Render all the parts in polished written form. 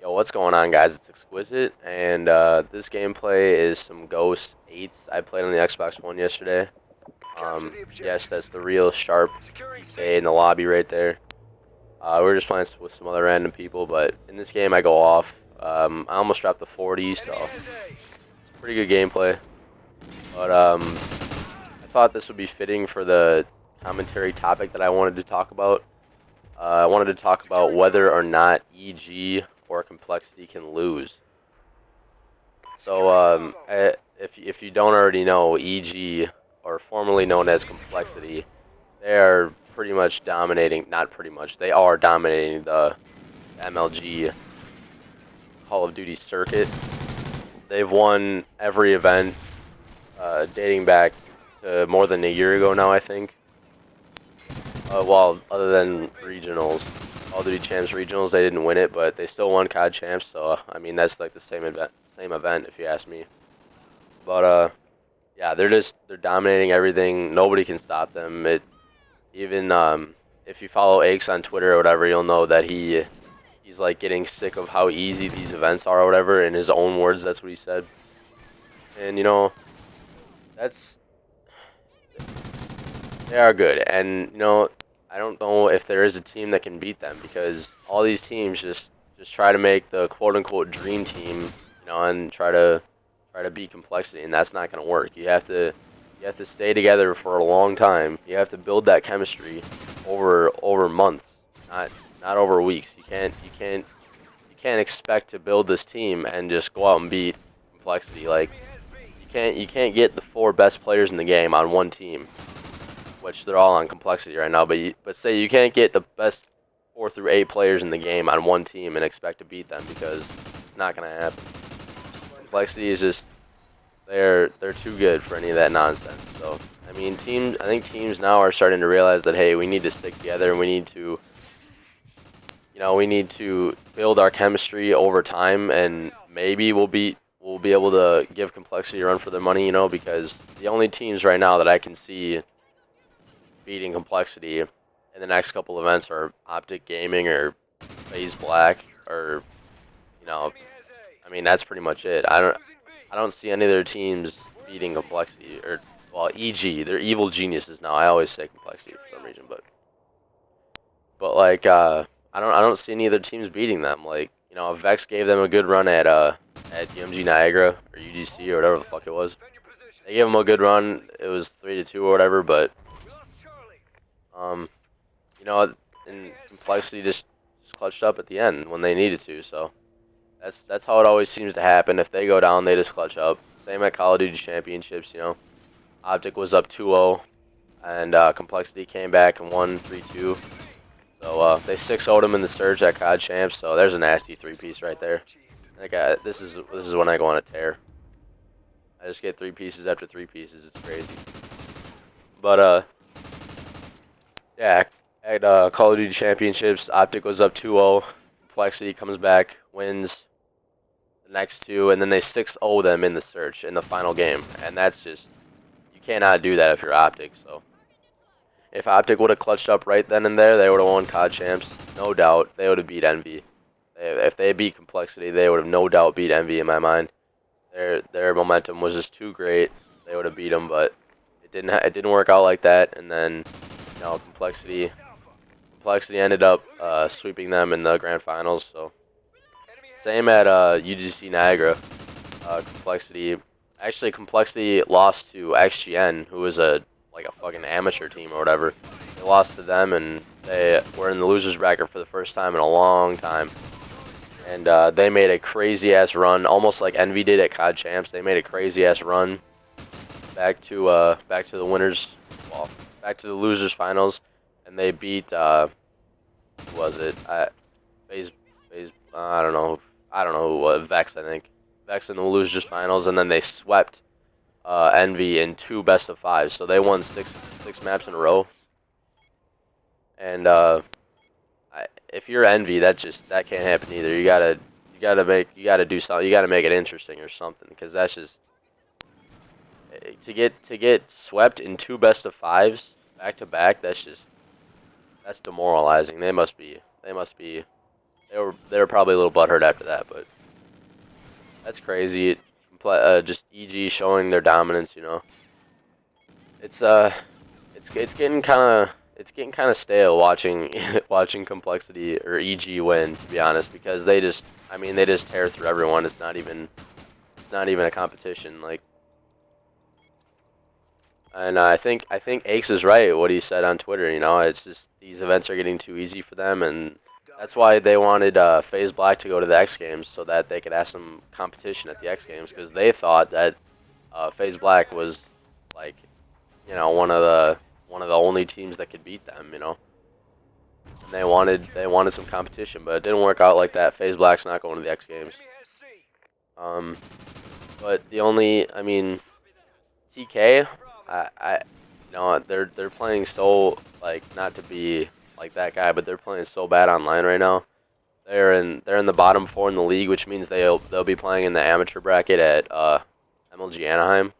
Yo, what's going on, guys? It's Exquisite, and this gameplay is some Ghost 8s I played on the Xbox One yesterday. Yes, that's the real sharp PK in the lobby right there. We were just playing with some other random people, but in this game I go off. I almost dropped the 40, so it's pretty good gameplay. But I thought this would be fitting for the commentary topic that I wanted to talk about. I wanted to talk about whether or not EG or complexity can lose. So, if you don't already know, EG, or formerly known as complexity, they are pretty much dominating. Not pretty much. They are dominating the MLG Call of Duty circuit. They've won every event, dating back to more than a year ago now, I think. Well, other than regionals, Call of Duty Champs regionals, they didn't win it, but they still won COD Champs. So I mean, that's like the same event, if you ask me. But yeah, they're dominating everything. Nobody can stop them. Even if you follow Aches on Twitter or whatever, you'll know that he's like getting sick of how easy these events are or whatever. In his own words, that's what he said. And that's they are good. And I don't know if there is a team that can beat them, because all these teams just try to make the quote unquote dream team, and try to beat complexity, and that's not going to work. You have to stay together for a long time. You have to build that chemistry over months, not over weeks. You can't expect to build this team and just go out and beat complexity. Like, you can't get the 4 best players in the game on one team, which they're all on complexity right now. But say you can't get the best 4 through 8 players in the game on one team and expect to beat them, because it's not going to happen. Complexity is just they're too good for any of that nonsense. So I mean, I think teams now are starting to realize that, hey, we need to stick together, and we need to build our chemistry over time, and maybe we'll be able to give complexity a run for their money. Because the only teams right now that I can see beating complexity in the next couple events are Optic Gaming or FaZe Black, or I mean, that's pretty much it. I don't see any of their teams beating complexity, or well, EG. They're evil geniuses now. I always say complexity for some reason, but like I don't see any of their teams beating them. Like, Vex gave them a good run at UMG Niagara or UGC or whatever the fuck it was. They gave them a good run. It was 3-2 or whatever, but um, and complexity just clutched up at the end when they needed to. So that's how it always seems to happen. If they go down, they just clutch up. Same at Call of Duty Championships. Optic was up 2-0, and complexity came back and won 3-2. So they 6-0'd him in the Surge at COD Champs. So there's a nasty 3-piece right there. Like, this is when I go on a tear. I just get 3 pieces after 3 pieces. It's crazy. But yeah, at Call of Duty Championships, Optic was up 2-0. Complexity comes back, wins the next 2, and then they 6-0 them in the Search in the final game. And that's just, you cannot do that if you're Optic. So if Optic would have clutched up right then and there, they would have won COD Champs, no doubt. They would have beat Envy. If they beat Complexity, they would have no doubt beat Envy in my mind. Their momentum was just too great. They would have beat them, but it didn't work out like that. And then Complexity ended up sweeping them in the grand finals. So same at UGC Niagara. Complexity lost to XGN, who was like a fucking amateur team or whatever. They lost to them, and they were in the losers bracket for the first time in a long time. And they made a crazy ass run, almost like Envy did at COD Champs. They made a crazy ass run back to the winners, well, back to the losers finals, and they beat who was it? FaZe, I don't know who it was. Vex, I think. Vex in the losers finals, and then they swept Envy in 2 best-of-5s. So they won six maps in a row. And if you're Envy, that can't happen either. You gotta do something. You gotta make it interesting or something, because that's just to get swept in 2 best-of-5s back to back. That's demoralizing. They they were probably a little butthurt after that, but that's crazy. Just EG showing their dominance, you know. It's getting kind of stale watching watching Complexity or EG win, to be honest, because they just they just tear through everyone. It's not even a competition, like. And I think Aches is right what he said on Twitter. You know, it's just these events are getting too easy for them, and that's why they wanted FaZe Black to go to the X Games so that they could have some competition at the X Games, because they thought that FaZe Black was like, you know, one of the only teams that could beat them. You know, and they wanted some competition, but it didn't work out like that. FaZe Black's not going to the X Games. But the only TK. You know, they're playing so, like, not to be like that guy, but they're playing so bad online right now. They're in the bottom 4 in the league, which means they'll be playing in the amateur bracket at MLG Anaheim.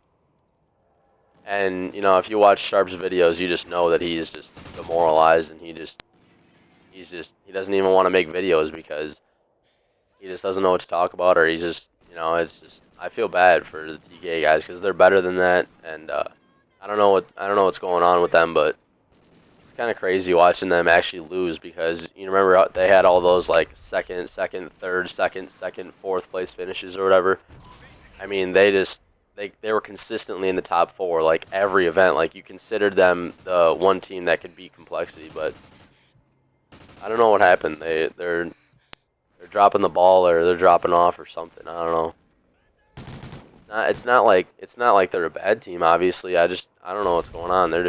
And you know, if you watch Sharp's videos, you just know that he's just demoralized, and he doesn't even want to make videos because he just doesn't know what to talk about, or he's just, you know, it's just, I feel bad for the TK guys because they're better than that, and I don't know what's going on with them, but it's kind of crazy watching them actually lose, because you remember they had all those like second, third, second, fourth place finishes or whatever. I mean, they were consistently in the top 4 like every event. Like, you considered them the one team that could beat Complexity, but I don't know what happened. They're dropping the ball, or they're dropping off or something. I don't know. It's not like they're a bad team, obviously. I don't know what's going on. They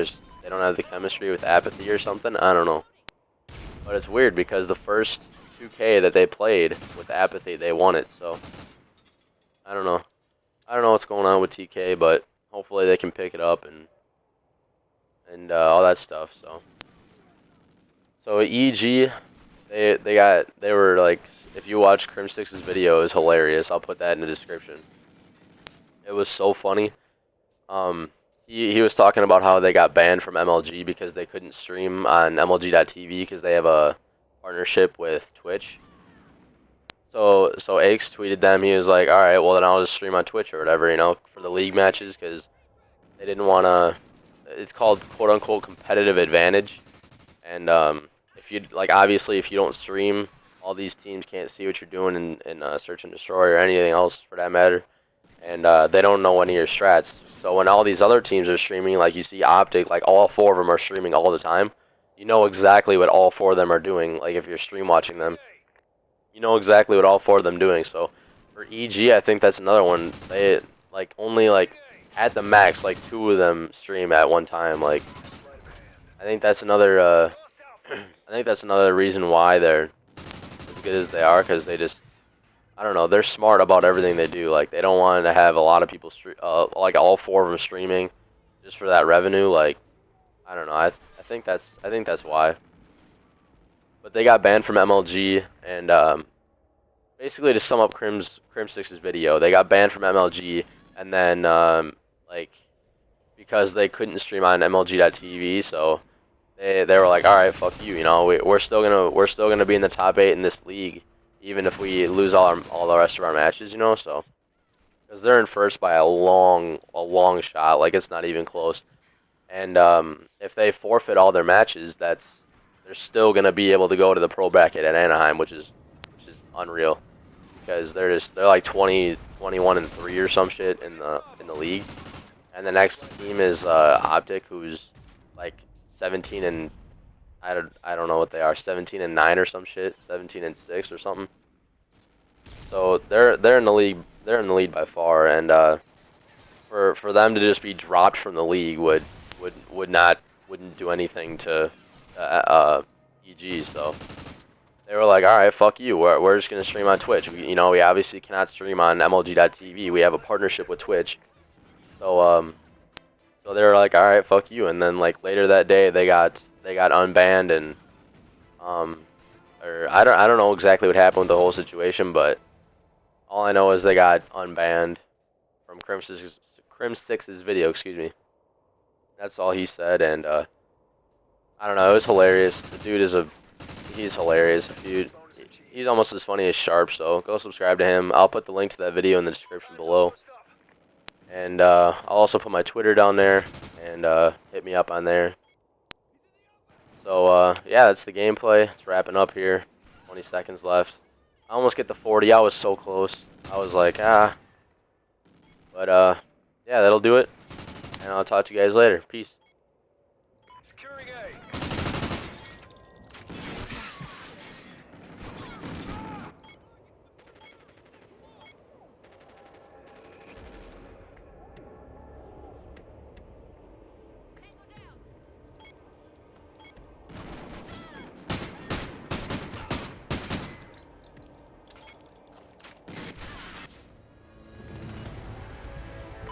don't have the chemistry with Apathy or something. I don't know. But it's weird because the first 2K that they played with Apathy, they won it. So I don't know. I don't know what's going on with TK, but hopefully they can pick it up and all that stuff. So EG, they were like, if you watch Crim6's video, it's hilarious. I'll put that in the description. It was so funny. He was talking about how they got banned from MLG because they couldn't stream on MLG.TV because they have a partnership with Twitch. So Aches tweeted them. He was like, all right, well then I'll just stream on Twitch or whatever, you know, for the league matches, because they didn't want to. It's called quote unquote competitive advantage, and if you obviously if you don't stream, all these teams can't see what you're doing in Search and Destroy or anything else for that matter. And they don't know any of your strats. So when all these other teams are streaming, like you see Optic, like all 4 of them are streaming all the time, you know exactly what all 4 of them are doing. Like, if you're stream watching them, you know exactly what all 4 of them doing. So for EG, I think that's another one. They only at the max 2 of them stream at one time. Like, I think that's another reason why they're as good as they are, because they just, I don't know, they're smart about everything they do. Like, they don't want to have a lot of people like all 4 of them streaming just for that revenue. Like, I don't know. I think that's why. But they got banned from MLG, and basically, to sum up Crim6's video, they got banned from MLG, and then because they couldn't stream on MLG.TV, so they were like, all right, fuck you. You know, we're still gonna be in the top 8 in this league, even if we lose all the rest of our matches, you know. So, because they're in first by a long shot, like, it's not even close. And if they forfeit all their matches, they're still gonna be able to go to the pro bracket at Anaheim, which is unreal, because they're like 20, 21 and 3 or some shit in the league. And the next team is Optic, who's like 17 and I don't know what they are, 17 and 9 or some shit, 17 and 6 or something. So they're in the league. They're in the lead by far, and for them to just be dropped from the league wouldn't do anything to EG. So they were like, all right, fuck you. We're just gonna stream on Twitch. We obviously cannot stream on MLG.TV. We have a partnership with Twitch. So they were like, all right, fuck you. And then later that day, they got unbanned, and or I don't know exactly what happened with the whole situation, but all I know is they got unbanned from Crim6's video, excuse me. That's all he said, and I don't know, it was hilarious. The dude he's hilarious. he's almost as funny as Sharp, so go subscribe to him. I'll put the link to that video in the description below. And I'll also put my Twitter down there, and hit me up on there. So yeah, that's the gameplay. It's wrapping up here. 20 seconds left. I almost get the 40. I was so close. I was like, ah. But yeah, that'll do it. And I'll talk to you guys later. Peace. Securing A.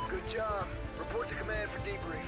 Good job. Report to command for debrief.